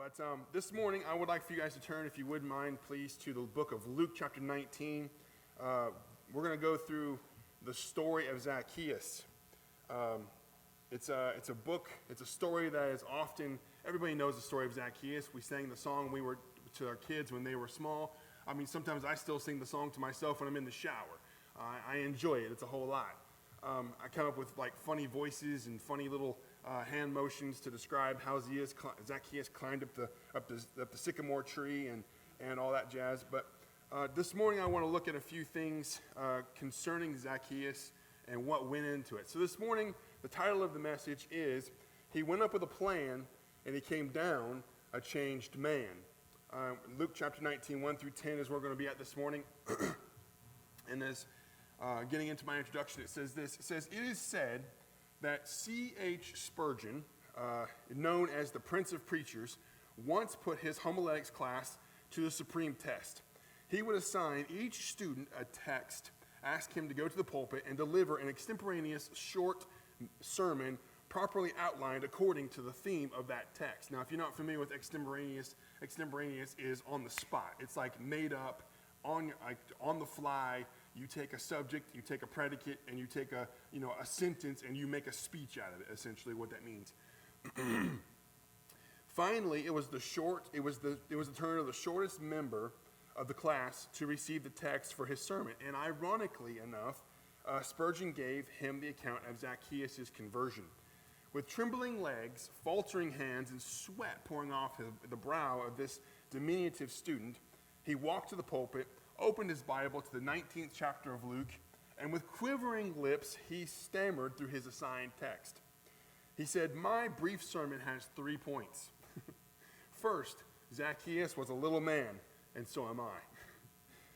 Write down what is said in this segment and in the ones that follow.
But this morning, I would like for you guys to turn, if you wouldn't mind, please, to the book of Luke, chapter 19. We're going to go through the story of Zacchaeus. It's a book, it's a story that is often, everybody knows the story of Zacchaeus. We sang the song to our kids when they were small. I mean, sometimes I still sing the song to myself when I'm in the shower. I enjoy it. It's a whole lot. I come up with like funny voices and funny little hand motions to describe how Zacchaeus climbed up the sycamore tree and all that jazz. But this morning I want to look at a few things concerning Zacchaeus and what went into it. So this morning the title of the message is, He Went Up with a Plan and He Came Down a Changed Man. Luke chapter 19, 1 through 10 is where we're going to be at this morning. And as getting into my introduction, it says this. It says, it is said that C.H. Spurgeon, known as the Prince of Preachers, once put his homiletics class to the supreme test. He would assign each student a text, ask him to go to the pulpit and deliver an extemporaneous short sermon properly outlined according to the theme of that text. Now, if you're not familiar with extemporaneous is on the spot. It's like made up, on the fly. You take a subject, you take a predicate, and you take a sentence, and you make a speech out of it. Essentially, what that means. Finally, it was the turn of the shortest member of the class to receive the text for his sermon. And ironically enough, Spurgeon gave him the account of Zacchaeus' conversion. With trembling legs, faltering hands, and sweat pouring off the brow of this diminutive student, he walked to the pulpit, opened his Bible to the 19th chapter of Luke, and with quivering lips, he stammered through his assigned text. He said, my brief sermon has 3 points. First, Zacchaeus was a little man, and so am I.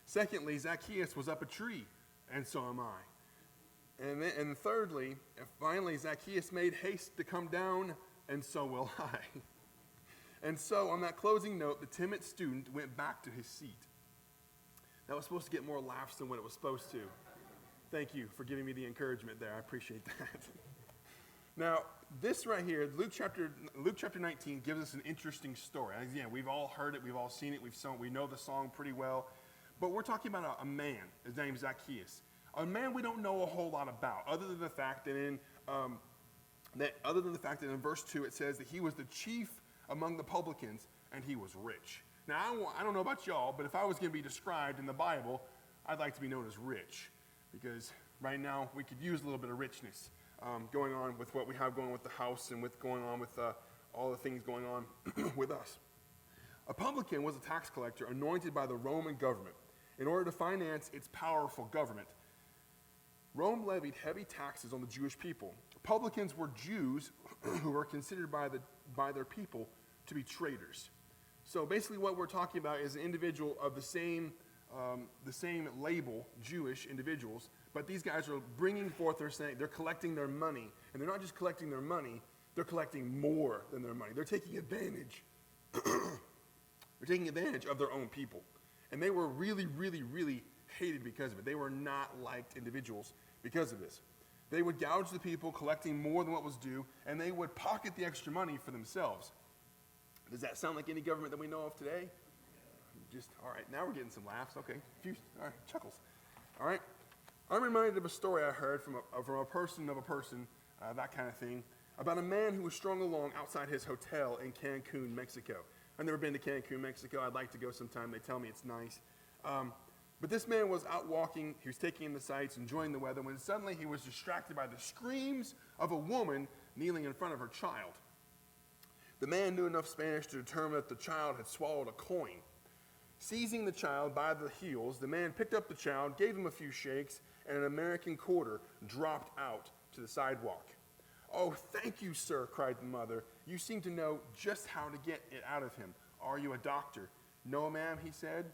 Secondly, Zacchaeus was up a tree, and so am I. And thirdly, and finally, Zacchaeus made haste to come down, and so will I. And so, on that closing note, the timid student went back to his seat. That was supposed to get more laughs than what it was supposed to. Thank you for giving me the encouragement there. I appreciate that. Now, this right here, Luke chapter 19 gives us an interesting story. Again, we've all heard it, we've all seen it, we know the song pretty well. But we're talking about a man. His name is Zacchaeus. A man we don't know a whole lot about, other than the fact that in verse 2 it says that he was the chief among the publicans and he was rich. Now, I don't know about y'all, but if I was going to be described in the Bible, I'd like to be known as rich. Because right now, we could use a little bit of richness going on with what we have going with the house and with going on with all the things going on with us. A publican was a tax collector anointed by the Roman government in order to finance its powerful government. Rome levied heavy taxes on the Jewish people. Publicans were Jews who were considered by their people to be traitors. So basically what we're talking about is an individual of the same label, Jewish individuals, but these guys are bringing forth, they're collecting their money, and they're not just collecting their money, they're collecting more than their money. They're taking advantage. They're taking advantage of their own people. And they were really, really, really hated because of it. They were not liked individuals because of this. They would gouge the people, collecting more than what was due, and they would pocket the extra money for themselves. Does that sound like any government that we know of today? All right, now we're getting some laughs. Okay, all right, chuckles. All right, I'm reminded of a story I heard from a person, that kind of thing, about a man who was strung along outside his hotel in Cancun, Mexico. I've never been to Cancun, Mexico. I'd like to go sometime. They tell me it's nice. But this man was out walking. He was taking in the sights, enjoying the weather, when suddenly he was distracted by the screams of a woman kneeling in front of her child. The man knew enough Spanish to determine that the child had swallowed a coin. Seizing the child by the heels, the man picked up the child, gave him a few shakes, and an American quarter dropped out to the sidewalk. "Oh, thank you, sir," cried the mother. "You seem to know just how to get it out of him. Are you a doctor?" "No, ma'am," he said.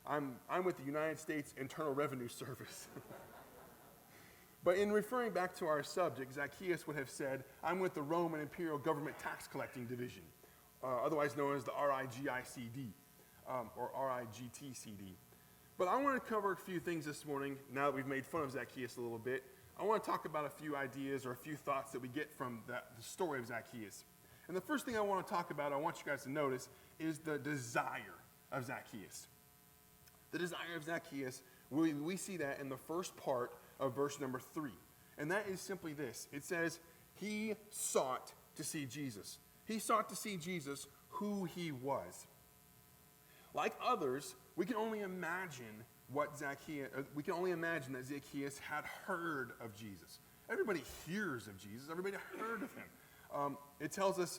I'm with the United States Internal Revenue Service." But in referring back to our subject, Zacchaeus would have said, "I'm with the Roman Imperial Government Tax Collecting Division," otherwise known as the RIGICD, or RIGTCD. But I want to cover a few things this morning, now that we've made fun of Zacchaeus a little bit. I want to talk about a few ideas or a few thoughts that we get from the story of Zacchaeus. And the first thing I want to talk about, I want you guys to notice, is the desire of Zacchaeus. The desire of Zacchaeus, we see that in the first part of verse number 3. And that is simply this. It says, he sought to see Jesus. He sought to see Jesus, who he was. Like others, we can only imagine that Zacchaeus had heard of Jesus. Everybody hears of Jesus. Everybody heard of him. It tells us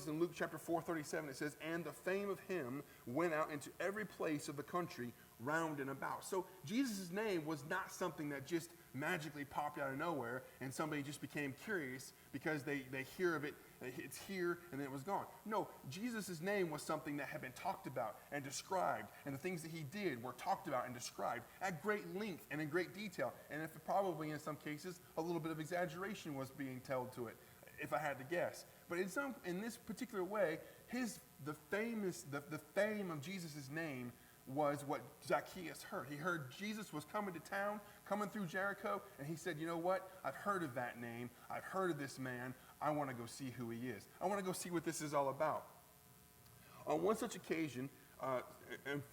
in Luke chapter 4:37, it says, and the fame of him went out into every place of the country round and about. So Jesus' name was not something that just magically popped out of nowhere and somebody just became curious because they hear of it, it's here, and then it was gone. No, Jesus' name was something that had been talked about and described, and the things that he did were talked about and described at great length and in great detail. And if probably in some cases a little bit of exaggeration was being told to it, if I had to guess. But in this particular way, the fame of Jesus' name was what Zacchaeus heard. He heard Jesus was coming to town, coming through Jericho, and he said, you know what? I've heard of that name. I've heard of this man. I want to go see who he is. I want to go see what this is all about. On one such occasion,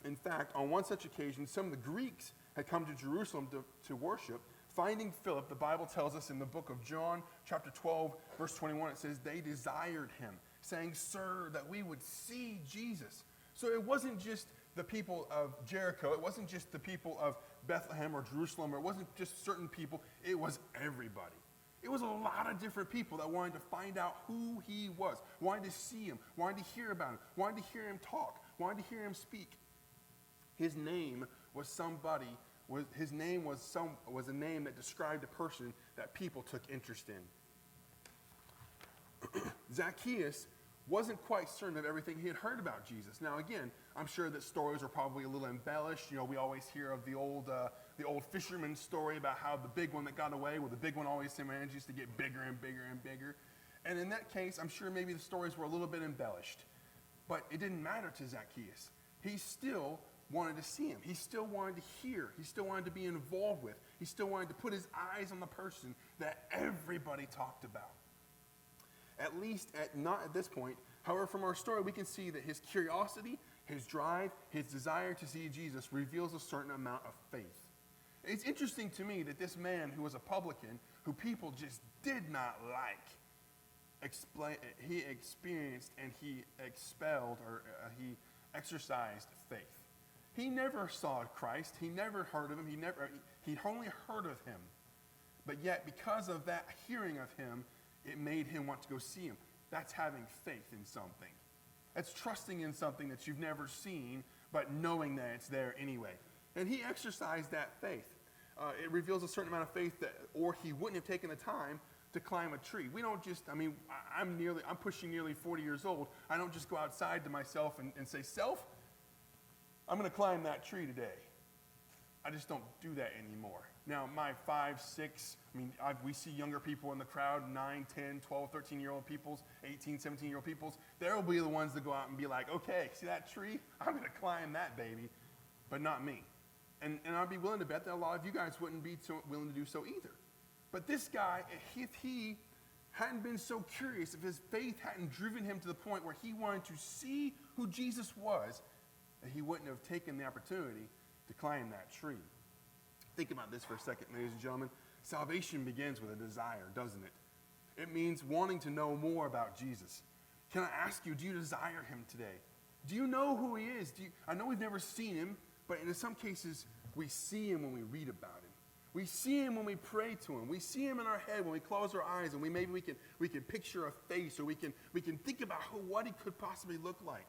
in fact, some of the Greeks had come to Jerusalem to worship. Finding Philip, the Bible tells us in the book of John, chapter 12, verse 21, it says, they desired him, saying, sir, that we would see Jesus. So it wasn't just the people of Jericho. It wasn't just the people of Bethlehem or Jerusalem, or it wasn't just certain people. It was everybody. It was a lot of different people that wanted to find out who he was, wanted to see him, wanted to hear about him, wanted to hear him talk, wanted to hear him speak. His name was a name that described a person that people took interest in. Zacchaeus wasn't quite certain of everything he had heard about Jesus. Now again, I'm sure that stories are probably a little embellished. You know, we always hear of the old fisherman story about how the big one that got away, well, the big one always manages to get bigger and bigger and bigger. And in that case, I'm sure maybe the stories were a little bit embellished. But it didn't matter to Zacchaeus. He still wanted to see him. He still wanted to hear. He still wanted to be involved with. He still wanted to put his eyes on the person that everybody talked about. At least not at this point. However, from our story, we can see that his curiosity, his drive, his desire to see Jesus reveals a certain amount of faith. It's interesting to me that this man who was a publican, who people just did not like, he experienced and he expelled or he exercised faith. He never saw Christ. He never heard of him. He only heard of him. But yet, because of that hearing of him, it made him want to go see him. That's having faith in something. That's trusting in something that you've never seen, but knowing that it's there anyway. And he exercised that faith. It reveals a certain amount of faith or he wouldn't have taken the time to climb a tree. We don't just, I'm pushing nearly 40 years old. I don't just go outside to myself and say, self, I'm going to climb that tree today. I just don't do that anymore. Now, my 5, 6, we see younger people in the crowd, 9, 10, 12, 13-year-old peoples, 18, 17-year-old peoples. They'll be the ones that go out and be like, okay, see that tree? I'm going to climb that baby, but not me. And I'd be willing to bet that a lot of you guys wouldn't be willing to do so either. But this guy, if he hadn't been so curious, if his faith hadn't driven him to the point where he wanted to see who Jesus was, that he wouldn't have taken the opportunity to climb that tree. Think about this for a second, ladies and gentlemen. Salvation begins with a desire, doesn't it? It means wanting to know more about Jesus. Can I ask you, do you desire him today? Do you know who he is? I know we've never seen him, but in some cases, we see him when we read about him. We see him when we pray to him. We see him in our head when we close our eyes, and maybe we can picture a face, or we can think about what he could possibly look like.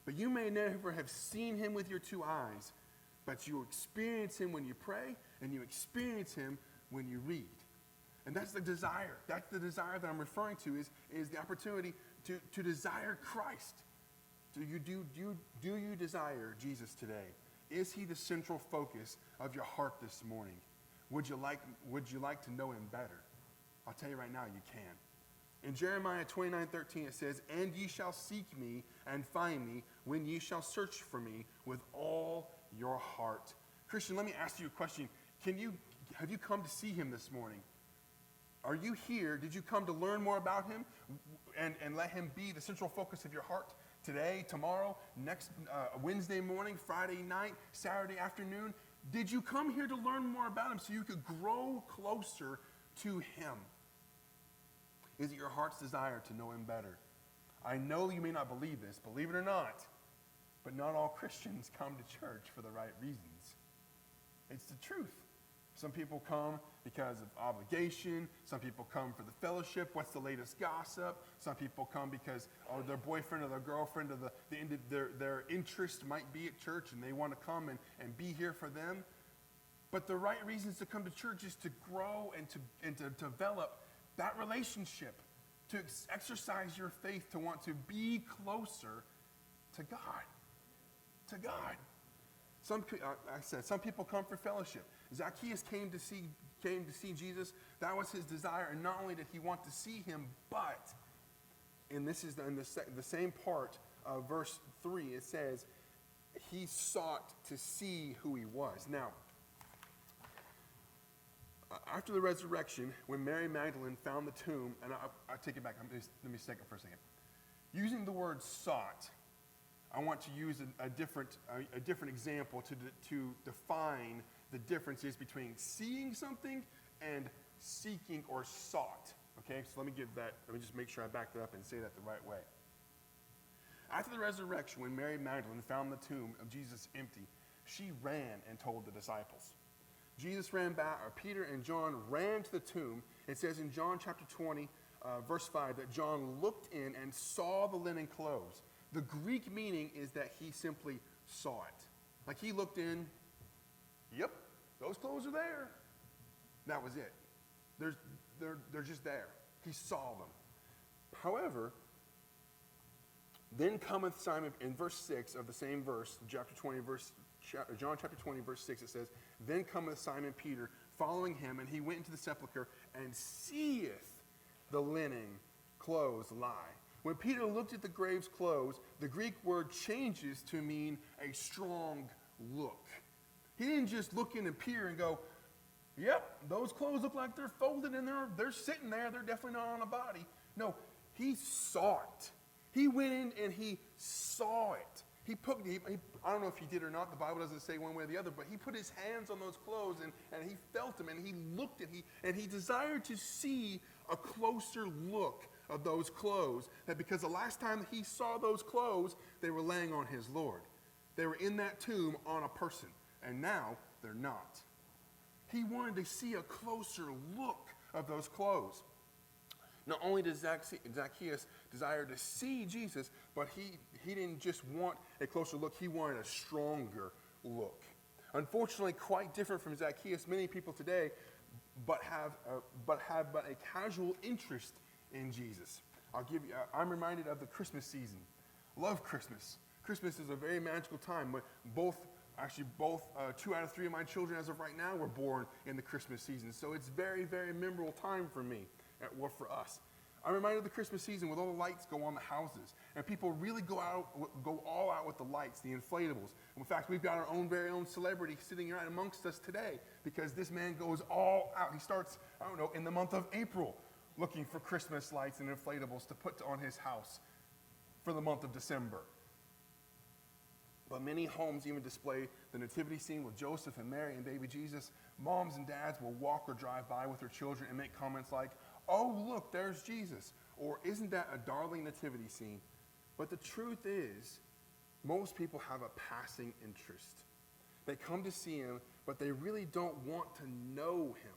But you may never have seen him with your two eyes, but you experience him when you pray, and you experience him when you read. And that's the desire. That's the desire that I'm referring to is the opportunity to desire Christ. Do you desire Jesus today? Is he the central focus of your heart this morning? Would you like to know him better? I'll tell you right now, you can. In Jeremiah 29:13, it says, "And ye shall seek me and find me when ye shall search for me with all your heart." Christian, let me ask you a question. Have you come to see him this morning? Are you here? Did you come to learn more about him and let him be the central focus of your heart today, tomorrow, next Wednesday morning, Friday night, Saturday afternoon? Did you come here to learn more about him so you could grow closer to him? Is it your heart's desire to know him better? I know you may not believe this, believe it or not, but not all Christians come to church for the right reasons. It's the truth. Some people come because of obligation. Some people come for the fellowship. What's the latest gossip? Some people come because their boyfriend or their girlfriend or their interest might be at church and they want to come and be here for them. But the right reasons to come to church is to grow and to develop that relationship, to exercise your faith, to want to be closer to God. To God. Some people come for fellowship. Zacchaeus came to see Jesus. That was his desire. And not only did he want to see him, but, and this is in the same part of verse 3, it says, he sought to see who he was. Now, after the resurrection, when Mary Magdalene found the tomb, and I take it back, let me second for a second. Using the word sought, I want to use a different example to define the differences between seeing something and seeking or sought. Okay, so let me just make sure I back that up and say that the right way. After the resurrection, when Mary Magdalene found the tomb of Jesus empty, she ran and told the disciples. Jesus ran back, or Peter and John ran to the tomb. It says in John chapter 20, verse 5, that John looked in and saw the linen clothes. The Greek meaning is that he simply saw it. Like he looked in, yep, those clothes are there. That was it. They're just there. He saw them. However, then cometh Simon, in verse 6 of the same verse, John chapter 20, verse 6, it says, then cometh Simon Peter, following him, and he went into the sepulchre, and seeth the linen clothes lie. When Peter looked at the grave's clothes, the Greek word changes to mean a strong look. He didn't just look in and peer and go, yep, those clothes look like they're folded and they're sitting there. They're definitely not on a body. No, he saw it. He went in and he saw it. I don't know if he did or not. The Bible doesn't say one way or the other, but he put his hands on those clothes and he felt them and he looked and he desired to see a closer look of those clothes, that because the last time he saw those clothes, they were laying on his Lord. They were in that tomb on a person, and now they're not. He wanted to see a closer look of those clothes. Not only does Zacchaeus desire to see Jesus, but he didn't just want a closer look, he wanted a stronger look. Unfortunately, quite different from Zacchaeus, many people today but have a casual interest in Jesus. I'm reminded of the Christmas season. Love Christmas. Christmas is a very magical time. But both 2 out of 3 of my children as of right now were born in the Christmas season. So it's very, very memorable time for me, for us. I'm reminded of the Christmas season with all the lights go on the houses. And people really go all out with the lights, the inflatables. In fact, we've got our very own celebrity sitting right amongst us today because this man goes all out. He starts, in the month of April, looking for Christmas lights and inflatables to put on his house for the month of December. But many homes even display the nativity scene with Joseph and Mary and baby Jesus. Moms and dads will walk or drive by with their children and make comments like, oh, look, there's Jesus. Or isn't that a darling nativity scene? But the truth is, most people have a passing interest. They come to see him, but they really don't want to know him.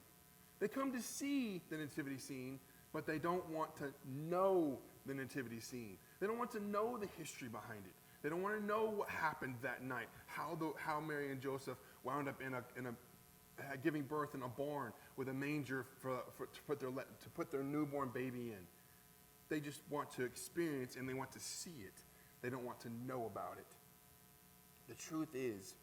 They come to see the nativity scene, but they don't want to know the nativity scene. They don't want to know the history behind it. They don't want to know what happened that night, how Mary and Joseph wound up giving birth in a barn with a manger to put their newborn baby in. They just want to experience and they want to see it. They don't want to know about it. The truth is,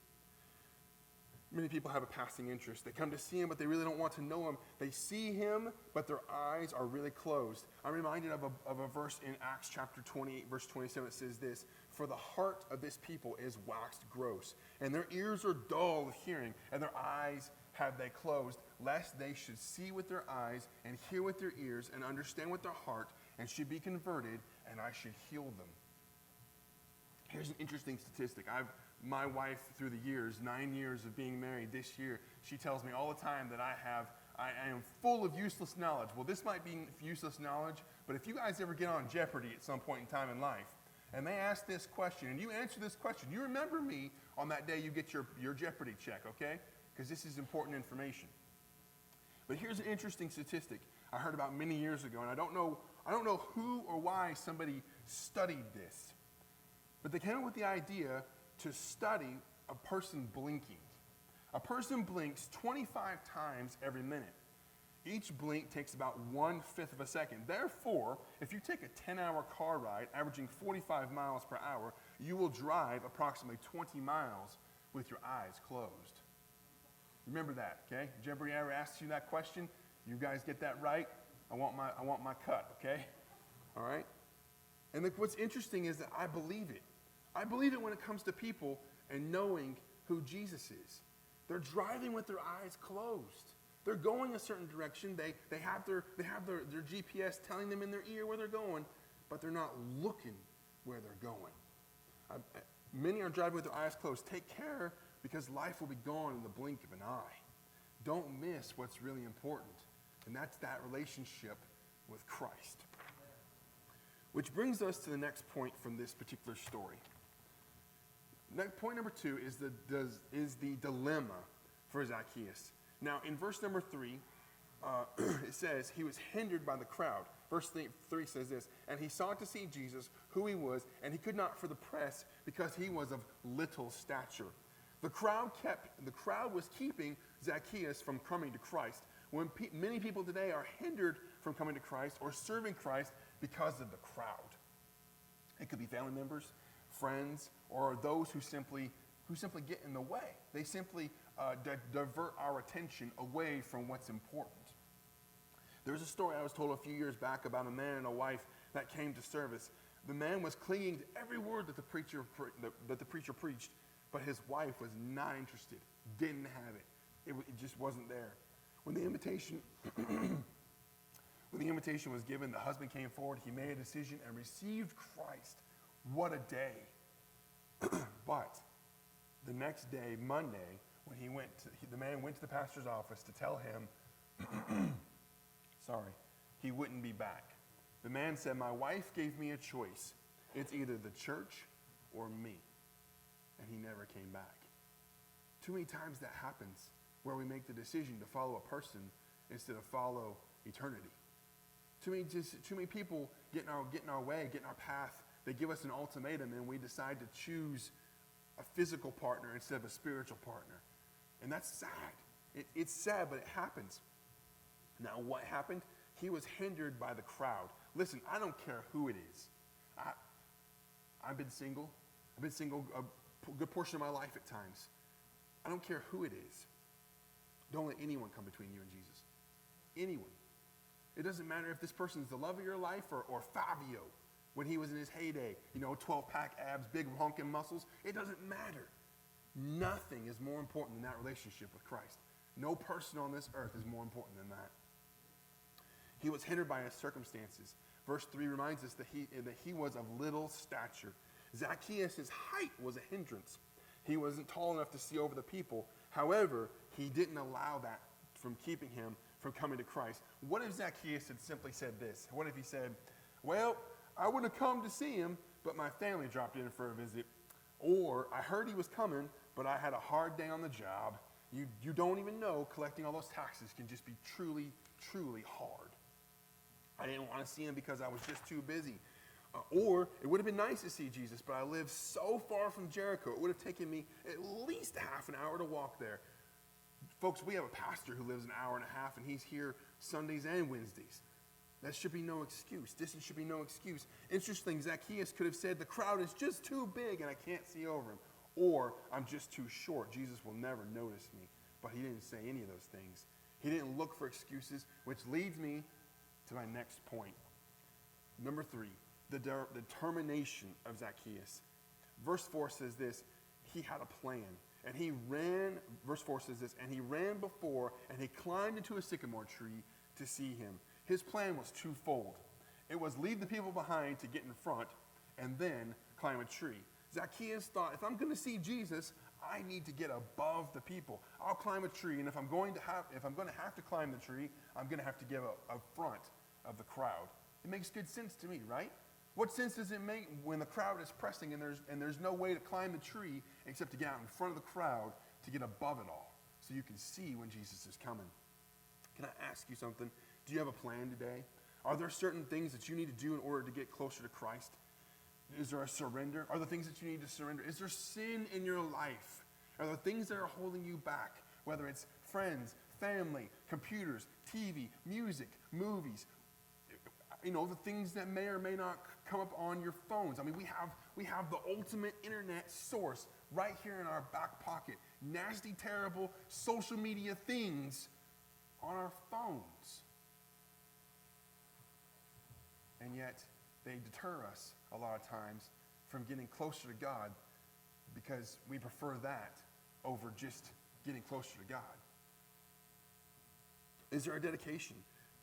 many people have a passing interest. They come to see him, but they really don't want to know him. They see him, but their eyes are really closed. I'm reminded of a verse in Acts chapter 28, verse 27. It says this, for the heart of this people is waxed gross, and their ears are dull of hearing, and their eyes have they closed, lest they should see with their eyes and hear with their ears and understand with their heart and should be converted, and I should heal them. Here's an interesting statistic. My wife, through the years, 9 years of being married this year, she tells me all the time that I am full of useless knowledge. Well, this might be useless knowledge, but if you guys ever get on Jeopardy at some point in time in life, and they ask this question, and you answer this question, you remember me on that day you get your Jeopardy check, okay? Because this is important information. But here's an interesting statistic I heard about many years ago, and I don't know who or why somebody studied this, but they came up with the idea to study a person blinking. A person blinks 25 times every minute. Each blink takes about 1/5 of a second. Therefore, if you take a 10-hour car ride averaging 45 miles per hour, you will drive approximately 20 miles with your eyes closed. Remember that, okay? Jeopardy ever asks you that question? You guys get that right? I want my cut, okay? All right? And what's interesting is that I believe it. I believe it when it comes to people and knowing who Jesus is. They're driving with their eyes closed. They're going a certain direction. They have their GPS telling them in their ear where they're going, but they're not looking where they're going. Many are driving with their eyes closed. Take care, because life will be gone in the blink of an eye. Don't miss what's really important, and that's that relationship with Christ. Which brings us to the next point from this particular story. Point number 2 is the dilemma for Zacchaeus. Now, in verse number 3, it says, he was hindered by the crowd. Verse 3 says this, and he sought to see Jesus, who he was, and he could not for the press, because he was of little stature. The crowd was keeping Zacchaeus from coming to Christ. When many people today are hindered from coming to Christ or serving Christ because of the crowd. It could be family members, friends, or those who simply get in the way. They simply divert our attention away from what's important. There's a story I was told a few years back about a man and a wife that came to service. The man was clinging to every word that the preacher preached, but his wife was not interested, didn't have it. It just wasn't there. When the invitation was given, the husband came forward, he made a decision and received Christ. What a day. But the next day, Monday, when the man went to the pastor's office to tell him, he wouldn't be back. The man said, my wife gave me a choice. It's either the church or me. And he never came back. Too many times that happens, where we make the decision to follow a person instead of follow eternity. Too many people get in our way, get in our path. They give us an ultimatum, and we decide to choose a physical partner instead of a spiritual partner. And that's sad. It's sad, but it happens. Now, what happened? He was hindered by the crowd. Listen, I don't care who it is. I've been single. I've been single a good portion of my life at times. I don't care who it is. Don't let anyone come between you and Jesus. Anyone. It doesn't matter if this person is the love of your life or Fabio when he was in his heyday, 12-pack abs, big honking muscles. It doesn't matter. Nothing is more important than that relationship with Christ. No person on this earth is more important than that. He was hindered by his circumstances. Verse 3 reminds us that he was of little stature. Zacchaeus' height was a hindrance. He wasn't tall enough to see over the people. However, he didn't allow that from keeping him from coming to Christ. What if Zacchaeus had simply said this? What if he said, well, I would have come to see him, but my family dropped in for a visit. Or I heard he was coming, but I had a hard day on the job. You don't even know collecting all those taxes can just be truly, truly hard. I didn't want to see him because I was just too busy. Or it would have been nice to see Jesus, but I live so far from Jericho, it would have taken me at least half an hour to walk there. Folks, we have a pastor who lives an hour and a half, and he's here Sundays and Wednesdays. That should be no excuse. Distance should be no excuse. Interesting, Zacchaeus could have said, the crowd is just too big and I can't see over him. Or, I'm just too short. Jesus will never notice me. But he didn't say any of those things. He didn't look for excuses, which leads me to my next point. Number 3, the determination of Zacchaeus. Verse 4 says this, he had a plan. And he ran, verse 4 says this, and he ran before, and he climbed into a sycamore tree to see him. His plan was twofold. It was leave the people behind to get in front, and then climb a tree. Zacchaeus thought, if I'm going to see Jesus, I need to get above the people. I'll climb a tree, and if I'm going to have to climb the tree, I'm going to have to get a front of the crowd. It makes good sense to me, right? What sense does it make when the crowd is pressing and there's no way to climb the tree except to get out in front of the crowd to get above it all so you can see when Jesus is coming? Can I ask you something? Do you have a plan today? Are there certain things that you need to do in order to get closer to Christ? Is there a surrender? Are there things that you need to surrender? Is there sin in your life? Are there things that are holding you back? Whether it's friends, family, computers, TV, music, movies, the things that may or may not come up on your phones. I mean, we have the ultimate internet source right here in our back pocket. Nasty, terrible social media things on our phones. And yet, they deter us a lot of times from getting closer to God because we prefer that over just getting closer to God. Is there a dedication?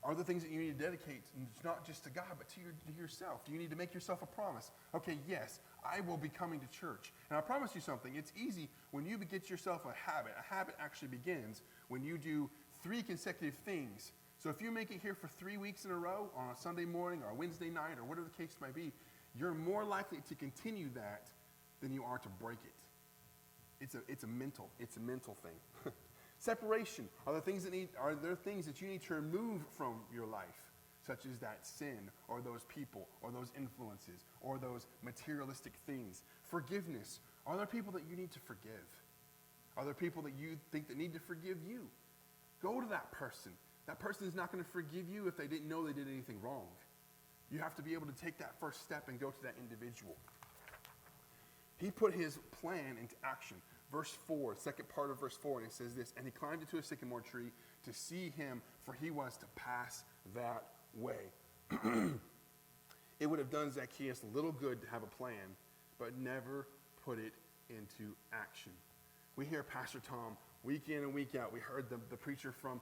Are there things that you need to dedicate, not just to God, but to yourself? Do you need to make yourself a promise? Okay, yes, I will be coming to church. And I promise you something. It's easy when you get yourself a habit. A habit actually begins when you do 3 consecutive things. So if you make it here for 3 weeks in a row on a Sunday morning or a Wednesday night or whatever the case might be, you're more likely to continue that than you are to break it. It's a mental thing. Separation. Are there things that you need to remove from your life, such as that sin or those people or those influences or those materialistic things? Forgiveness. Are there people that you need to forgive? Are there people that you think that need to forgive you? Go to that person. That person is not going to forgive you if they didn't know they did anything wrong. You have to be able to take that first step and go to that individual. He put his plan into action. Verse 4, second part of verse 4, and it says this, and he climbed into a sycamore tree to see him, for he was to pass that way. It would have done Zacchaeus little good to have a plan, but never put it into action. We hear Pastor Tom week in and week out. We heard the preacher from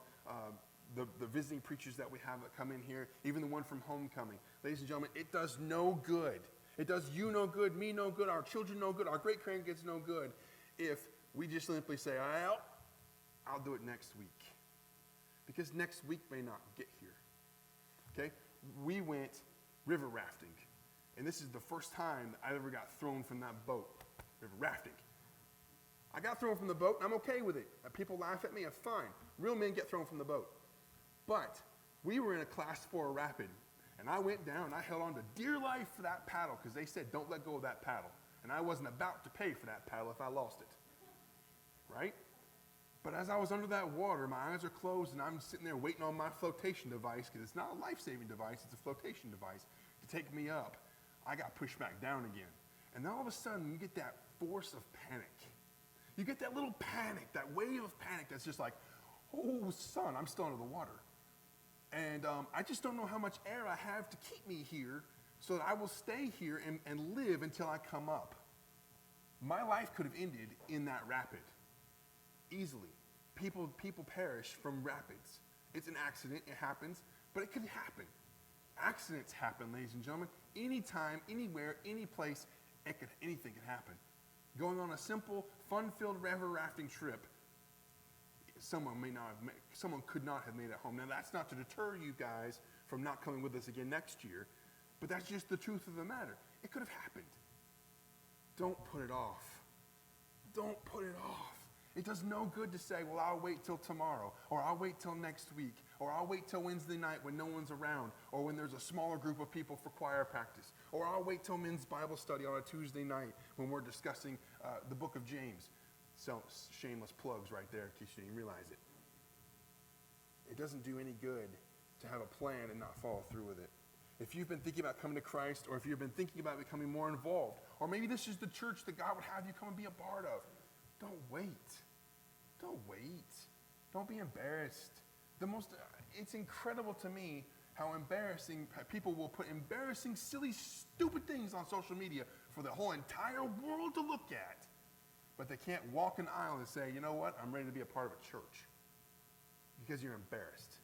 the visiting preachers that we have that come in here, even the one from Homecoming. Ladies and gentlemen, it does no good. It does you no good, me no good, our children no good, our great-grandkids no good if we just simply say, I'll do it next week. Because next week may not get here. Okay? We went river rafting. And this is the first time that I ever got thrown from that boat. River rafting. I got thrown from the boat, and I'm okay with it. People laugh at me, I'm fine. Real men get thrown from the boat. But we were in a class 4 rapid, and I went down, and I held on to dear life for that paddle, because they said, don't let go of that paddle. And I wasn't about to pay for that paddle if I lost it. Right? But as I was under that water, my eyes are closed, and I'm sitting there waiting on my flotation device, because it's not a life-saving device, it's a flotation device, to take me up. I got pushed back down again. And then all of a sudden, you get that force of panic. You get that little panic, that wave of panic that's just like, oh, son, I'm still under the water. And I just don't know how much air I have to keep me here so that I will stay here and live until I come up. My life could have ended in that rapid, easily. People perish from rapids. It's an accident, it happens, but it could happen. Accidents happen, ladies and gentlemen. Anytime, anywhere, any place, anything can happen. Going on a simple, fun-filled river rafting trip, someone could not have made it home. Now, that's not to deter you guys from not coming with us again next year, but that's just the truth of the matter. It could have happened. Don't put it off. Don't put it off. It does no good to say, well, I'll wait till tomorrow, or I'll wait till next week, or I'll wait till Wednesday night when no one's around, or when there's a smaller group of people for choir practice, or I'll wait till men's Bible study on a Tuesday night when we're discussing the book of James. So, shameless plugs right there in case you didn't realize it. It doesn't do any good to have a plan and not follow through with it. If you've been thinking about coming to Christ, or if you've been thinking about becoming more involved, or maybe this is the church that God would have you come and be a part of, don't wait. Don't wait. Don't be embarrassed. It's incredible to me how embarrassing people will put embarrassing, silly, stupid things on social media for the whole entire world to look at. but they can't walk an aisle and say, you know what, I'm ready to be a part of a church because you're embarrassed.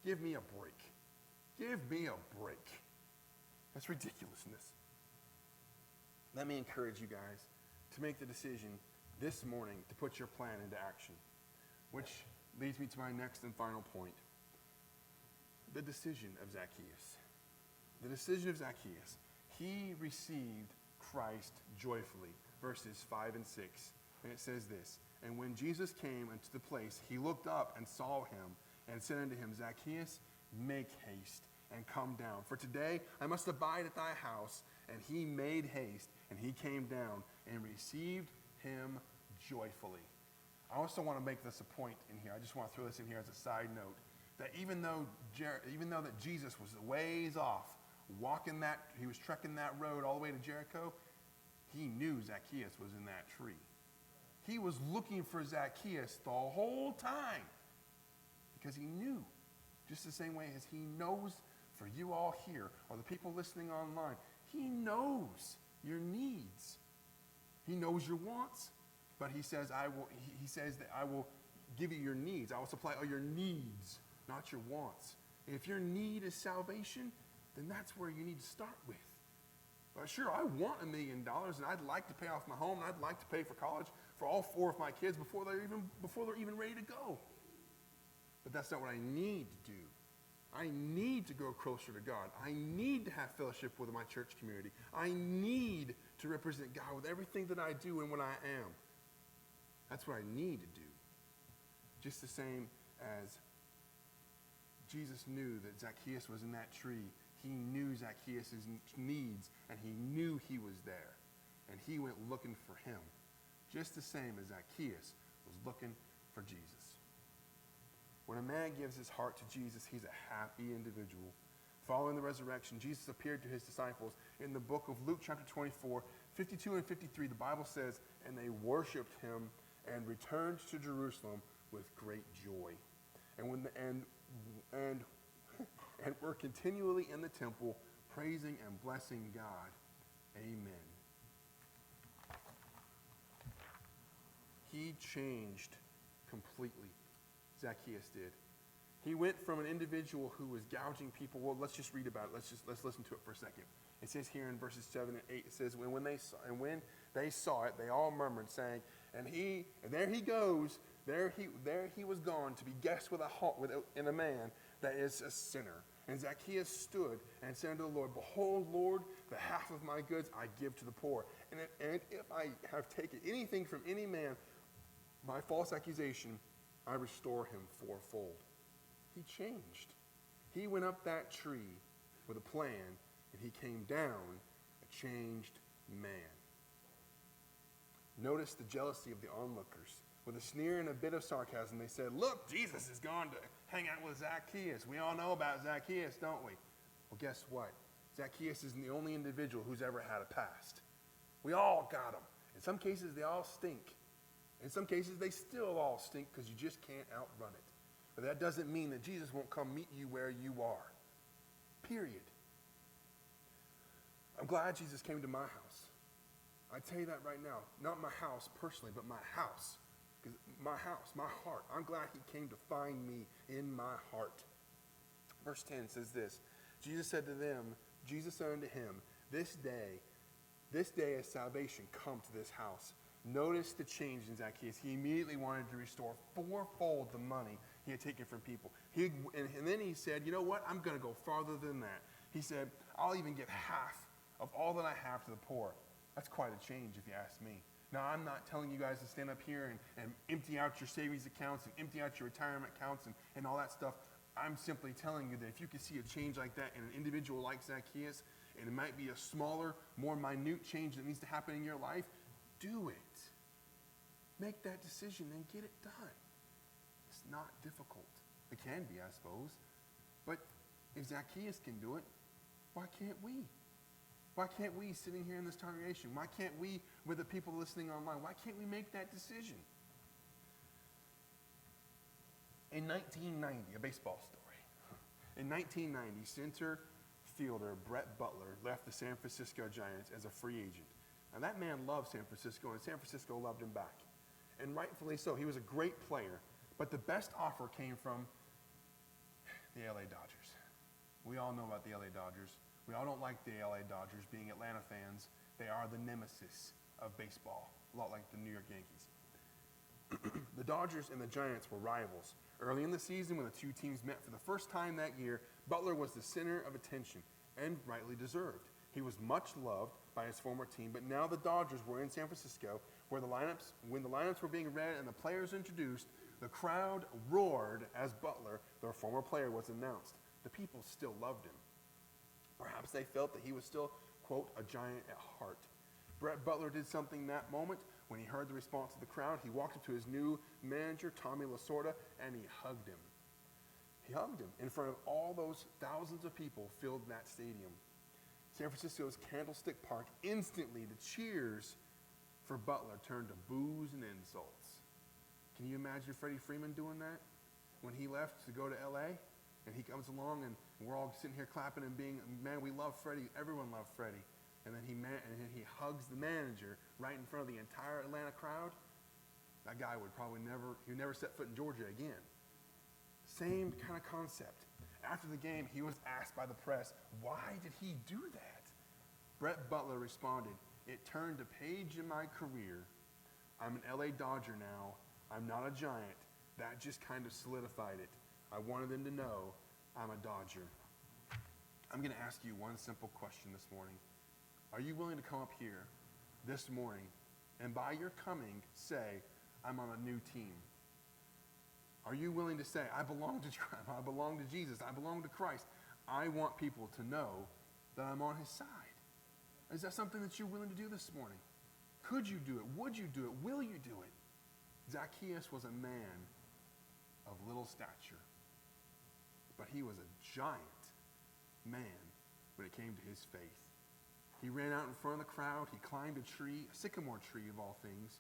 Give me a break. Give me a break. That's ridiculousness. Let me encourage you guys to make the decision this morning to put your plan into action, which leads me to my next and final point. The decision of Zacchaeus. The decision of Zacchaeus. He received Christ joyfully, verses 5 and 6. And it says this, and when Jesus came into the place, he looked up and saw him and said unto him, Zacchaeus, make haste and come down. For today I must abide at thy house. And he made haste, and he came down and received him joyfully. I also want to make this a point in here. I just want to throw this in here as a side note, that even though that Jesus was a ways off, he was trekking that road all the way to Jericho, he knew Zacchaeus was in that tree. He was looking for Zacchaeus the whole time because he knew, just the same way as he knows for you all here or the people listening online, he knows your needs. He knows your wants, but he says that I will give you your needs. I will supply all your needs, not your wants. And if your need is salvation, then that's where you need to start with. Sure, I want $1 million, and I'd like to pay off my home, and I'd like to pay for college for all 4 of my kids before they're even ready to go. But that's not what I need to do. I need to grow closer to God. I need to have fellowship with my church community. I need to represent God with everything that I do and what I am. That's what I need to do. Just the same as Jesus knew that Zacchaeus was in that tree. He knew Zacchaeus' needs, and he knew he was there. And he went looking for him, just the same as Zacchaeus was looking for Jesus. When a man gives his heart to Jesus, he's a happy individual. Following the resurrection, Jesus appeared to his disciples in the book of Luke chapter 24, 52 and 53. The Bible says, and they worshiped him and returned to Jerusalem with great joy. And were continually in the temple, praising and blessing God. Amen. He changed completely. Zacchaeus did. He went from an individual who was gouging people. Well, let's just read about it. Let's listen to it for a second. It says here in verses 7 and 8, it says, when they saw it, they all murmured, saying, and there he goes, there he was gone to be guest in a man that is a sinner. And Zacchaeus stood and said unto the Lord, behold, Lord, the half of my goods I give to the poor. And if I have taken anything from any man by false accusation, I restore him fourfold. He changed. He went up that tree with a plan, and he came down a changed man. Notice the jealousy of the onlookers. With a sneer and a bit of sarcasm, they said, look, Jesus has gone to hang out with Zacchaeus. We all know about Zacchaeus, don't we? Well, guess what? Zacchaeus isn't the only individual who's ever had a past. We all got them. In some cases, they all stink. In some cases, they still all stink because you just can't outrun it. But that doesn't mean that Jesus won't come meet you where you are. Period. I'm glad Jesus came to my house. I tell you that right now. Not my house personally, but my house. Because my house, my heart. I'm glad he came to find me in my heart. Verse 10 says this. Jesus said unto him, this day has salvation come to this house. Notice the change in Zacchaeus. He immediately wanted to restore fourfold the money he had taken from people. And then he said, you know what? I'm going to go farther than that. He said, I'll even give half of all that I have to the poor. That's quite a change if you ask me. Now, I'm not telling you guys to stand up here and empty out your savings accounts and empty out your retirement accounts and all that stuff. I'm simply telling you that if you can see a change like that in an individual like Zacchaeus, and it might be a smaller, more minute change that needs to happen in your life, do it. Make that decision and get it done. It's not difficult. It can be, I suppose. But if Zacchaeus can do it, why can't we? Why can't we sitting here in this congregation? Why can't we, with the people listening online, why can't we make that decision? In 1990, a baseball story. In 1990, center fielder Brett Butler left the San Francisco Giants as a free agent. And that man loved San Francisco, and San Francisco loved him back. And rightfully so. He was a great player. But the best offer came from the LA Dodgers. We all know about the LA Dodgers. We all don't like the LA Dodgers. Being Atlanta fans, they are the nemesis of baseball, a lot like the New York Yankees. The Dodgers and the Giants were rivals. Early in the season, when the two teams met for the first time that year, Butler was the center of attention, and rightly deserved. He was much loved by his former team, but now the Dodgers were in San Francisco, when the lineups were being read and the players introduced, the crowd roared as Butler, their former player, was announced. The people still loved him. Perhaps they felt that he was still, quote, a giant at heart. Brett Butler did something that moment. When he heard the response of the crowd, he walked up to his new manager, Tommy Lasorda, and he hugged him. He hugged him in front of all those thousands of people filled that stadium. San Francisco's Candlestick Park, instantly the cheers for Butler turned to boos and insults. Can you imagine Freddie Freeman doing that? When he left to go to LA, and he comes along and we're all sitting here clapping and being, man, we love Freddie. Everyone loved Freddie. And then he hugs the manager right in front of the entire Atlanta crowd. That guy would probably never set foot in Georgia again. Same kind of concept. After the game, he was asked by the press, why did he do that? Brett Butler responded, it turned a page in my career. I'm an LA Dodger now. I'm not a Giant. That just kind of solidified it. I wanted them to know I'm a Dodger. I'm going to ask you one simple question this morning. Are you willing to come up here this morning and by your coming say, I'm on a new team? Are you willing to say, I belong to Jesus, I belong to Christ. I want people to know that I'm on his side. Is that something that you're willing to do this morning? Could you do it? Would you do it? Will you do it? Zacchaeus was a man of little stature, but he was a giant man when it came to his faith. He ran out in front of the crowd. He climbed a tree, a sycamore tree of all things.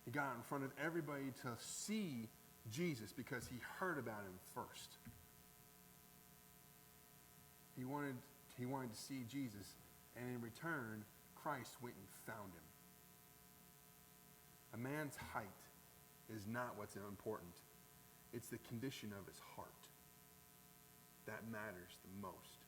He got out in front of everybody to see Jesus because he heard about him first. He wanted to see Jesus, and in return, Christ went and found him. A man's height is not what's important. It's the condition of his heart that matters the most.